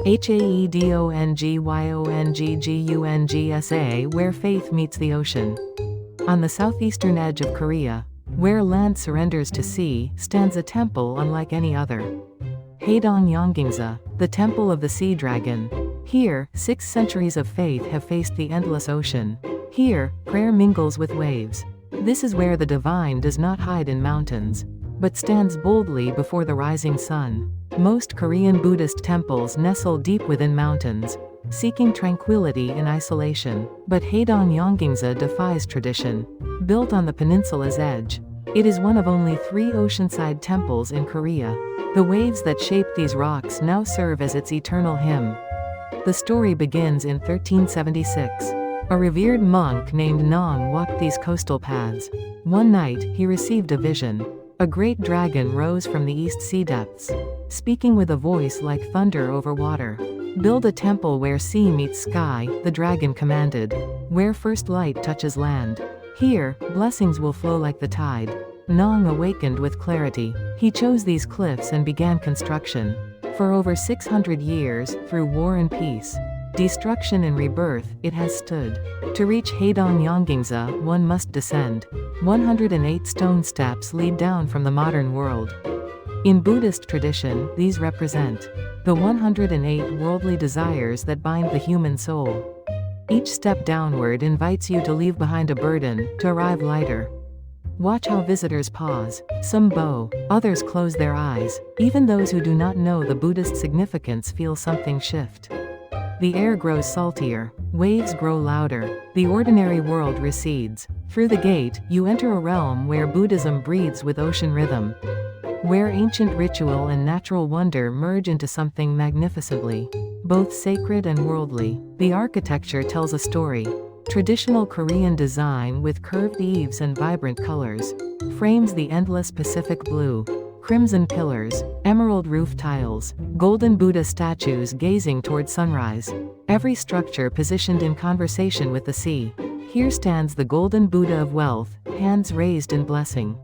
Haedong where faith meets the ocean. On the southeastern edge of Korea, where land surrenders to sea, stands a temple unlike any other. Haedong Yonggungsa, the temple of the sea dragon. Here, 6 centuries of faith have faced the endless ocean. Here, prayer mingles with waves. This is where the divine does not hide in mountains, but stands boldly before the rising sun. Most Korean Buddhist temples nestle deep within mountains, seeking tranquility in isolation. But Haedong Yonggungsa defies tradition. Built on the peninsula's edge, it is one of only 3 oceanside temples in Korea. The waves that shaped these rocks now serve as its eternal hymn. The story begins in 1376. A revered monk named Naong walked these coastal paths. One night, he received a vision. A great dragon rose from the East Sea depths, speaking with a voice like thunder over water. "Build a temple where sea meets sky," the dragon commanded, "where first light touches land. Here, blessings will flow like the tide." Naong awakened with clarity. He chose these cliffs and began construction. For over 600 years, through war and peace, destruction and rebirth, it has stood. To reach Haedong Yonggungsa, one must descend. 108 stone steps lead down from the modern world. In Buddhist tradition, these represent the 108 worldly desires that bind the human soul. Each step downward invites you to leave behind a burden, to arrive lighter. Watch how visitors pause. Some bow, others close their eyes. Even those who do not know the Buddhist significance feel something shift. The air grows saltier, waves grow louder, the ordinary world recedes. Through the gate, you enter a realm where Buddhism breathes with ocean rhythm, where ancient ritual and natural wonder merge into something magnificently, both sacred and worldly. The architecture tells a story. Traditional Korean design with curved eaves and vibrant colors frames the endless Pacific blue. Crimson pillars, emerald roof tiles, golden Buddha statues gazing toward sunrise. Every structure positioned in conversation with the sea. Here stands the golden Buddha of wealth, hands raised in blessing.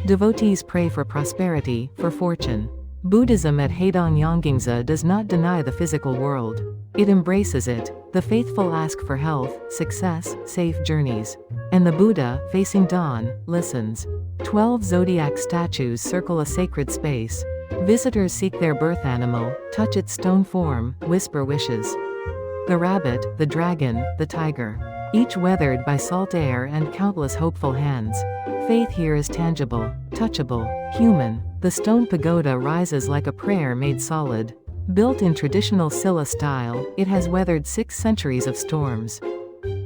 Devotees pray for prosperity, for fortune. Buddhism at Haedong Yonggungsa does not deny the physical world. It embraces it. The faithful ask for health, success, safe journeys. And the Buddha, facing dawn, listens. 12 zodiac statues circle a sacred space. Visitors seek their birth animal, touch its stone form, whisper wishes. The rabbit, the dragon, the tiger. Each weathered by salt air and countless hopeful hands. Faith here is tangible, touchable, human. The stone pagoda rises like a prayer made solid. Built in traditional Silla style, it has weathered 6 centuries of storms.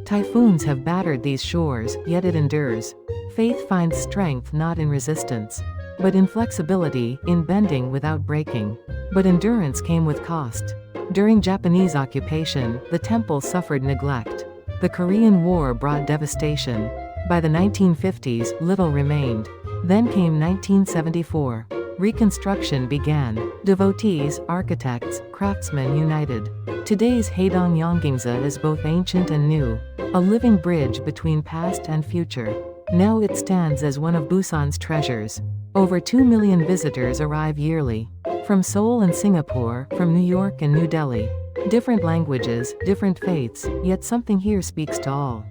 Typhoons have battered these shores, yet it endures. Faith finds strength not in resistance, but in flexibility, in bending without breaking. But endurance came with cost. During Japanese occupation, the temple suffered neglect. The Korean War brought devastation. By the 1950s, little remained. Then came 1974. Reconstruction began. Devotees, architects, craftsmen united. Today's Haedong Yonggungsa is both ancient and new, a living bridge between past and future. Now it stands as one of Busan's treasures. Over 2 million visitors arrive yearly. From Seoul and Singapore, from New York and New Delhi. Different languages, different faiths, yet something here speaks to all.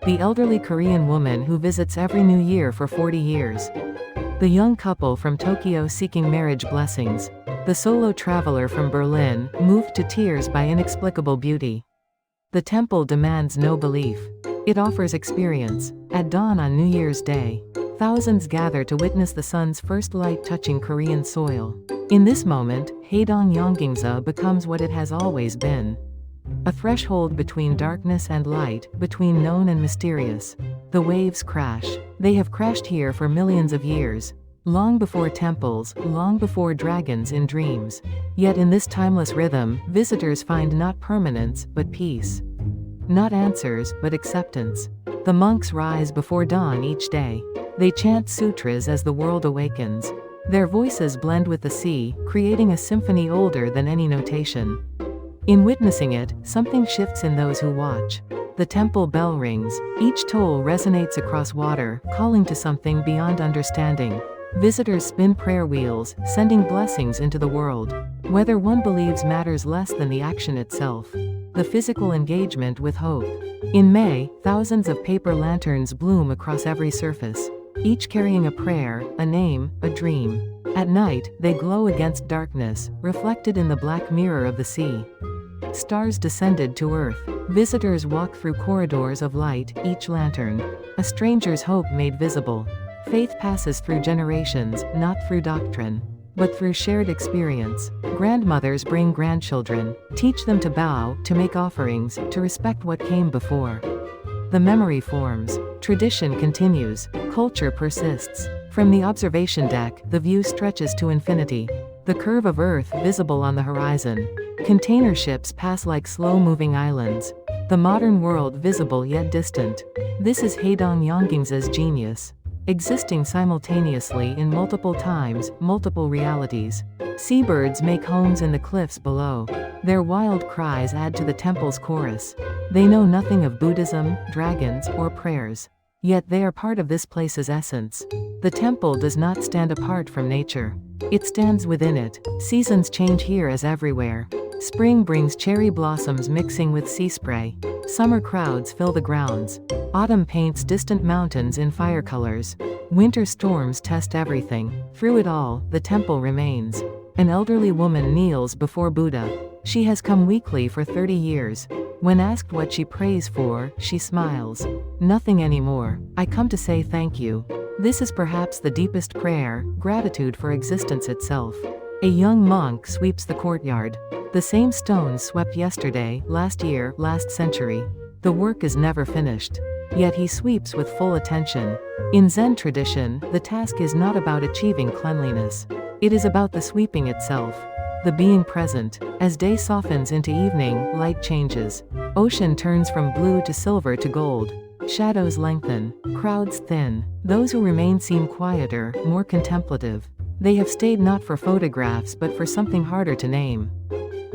The elderly Korean woman who visits every new year for 40 years. The young couple from Tokyo seeking marriage blessings. The solo traveler from Berlin, moved to tears by inexplicable beauty. The temple demands no belief. It offers experience. At dawn on New Year's Day, thousands gather to witness the sun's first light touching Korean soil. In this moment, Haedong Yonggungsa becomes what it has always been. A threshold between darkness and light, between known and mysterious. The waves crash. They have crashed here for millions of years. Long before temples, long before dragons in dreams. Yet in this timeless rhythm, visitors find not permanence, but peace. Not answers, but acceptance. The monks rise before dawn each day. They chant sutras as the world awakens. Their voices blend with the sea, creating a symphony older than any notation. In witnessing it, something shifts in those who watch. The temple bell rings. Each toll resonates across water, calling to something beyond understanding. Visitors spin prayer wheels, sending blessings into the world. Whether one believes matters less than the action itself. The physical engagement with hope. In May, thousands of paper lanterns bloom across every surface, each carrying a prayer, a name, a dream. At night, they glow against darkness, reflected in the black mirror of the sea. Stars descended to earth. Visitors walk through corridors of light, each lantern a stranger's hope made visible. Faith passes through generations, not through doctrine, but through shared experience. Grandmothers bring grandchildren, teach them to bow, to make offerings, to respect what came before. The memory forms. Tradition continues. Culture persists. From the observation deck, the view stretches to infinity. The curve of Earth visible on the horizon. Container ships pass like slow-moving islands. The modern world visible yet distant. This is Haedong Yonggungsa's genius. Existing simultaneously in multiple times, multiple realities. Seabirds make homes in the cliffs below. Their wild cries add to the temple's chorus. They know nothing of Buddhism, dragons, or prayers. Yet they are part of this place's essence. The temple does not stand apart from nature. It stands within it. Seasons change here as everywhere. Spring brings cherry blossoms mixing with sea spray. Summer crowds fill the grounds. Autumn paints distant mountains in fire colors. Winter storms test everything. Through it all, the temple remains. An elderly woman kneels before Buddha. She has come weekly for 30 years. When asked what she prays for, she smiles. Nothing anymore. I come to say thank you. This is perhaps the deepest prayer, gratitude for existence itself. A young monk sweeps the courtyard. The same stones swept yesterday, last year, last century. The work is never finished. Yet he sweeps with full attention. In Zen tradition, the task is not about achieving cleanliness. It is about the sweeping itself. The being present. As day softens into evening, light changes. Ocean turns from blue to silver to gold. Shadows lengthen. Crowds thin. Those who remain seem quieter, more contemplative. They have stayed not for photographs but for something harder to name.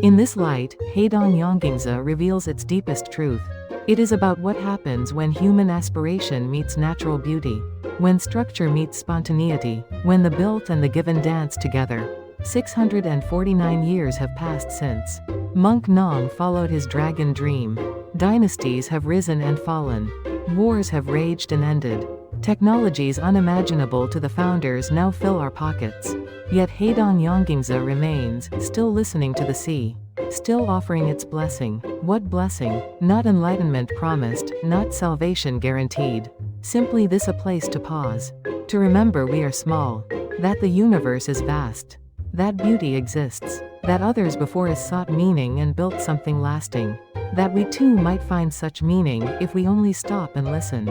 In this light, Haedong Yonggungsa reveals its deepest truth. It is about what happens when human aspiration meets natural beauty. When structure meets spontaneity. When the built and the given dance together. 649 years have passed since Monk Naong followed his dragon dream. Dynasties have risen and fallen. Wars have raged and ended. Technologies unimaginable to the founders now fill our pockets. Yet Haedong Yonggungsa remains, still listening to the sea. Still offering its blessing. What blessing? Not enlightenment promised, not salvation guaranteed. Simply this a place to pause. To remember we are small. That the universe is vast. That beauty exists. That others before us sought meaning and built something lasting. That we too might find such meaning if we only stop and listen.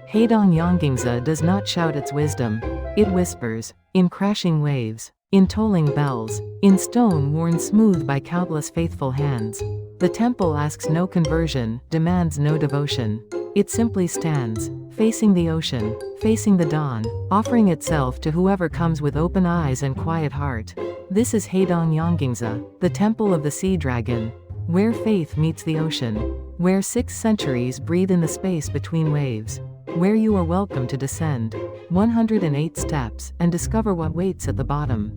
Haedong Yonggungsa does not shout its wisdom. It whispers. In crashing waves. In tolling bells. In stone worn smooth by countless faithful hands. The temple asks no conversion, demands no devotion. It simply stands, facing the ocean, facing the dawn, offering itself to whoever comes with open eyes and quiet heart. This is Haedong Yonggungsa, the temple of the sea dragon. Where faith meets the ocean. Where 6 centuries breathe in the space between waves. Where you are welcome to descend 108 steps and discover what waits at the bottom.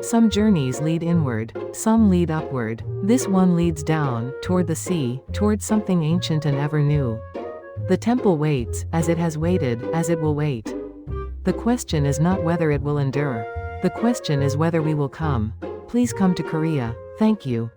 Some journeys lead inward, some lead upward. This one leads down, toward the sea, toward something ancient and ever new. The temple waits, as it has waited, as it will wait. The question is not whether it will endure. The question is whether we will come. Please come to Korea. Thank you.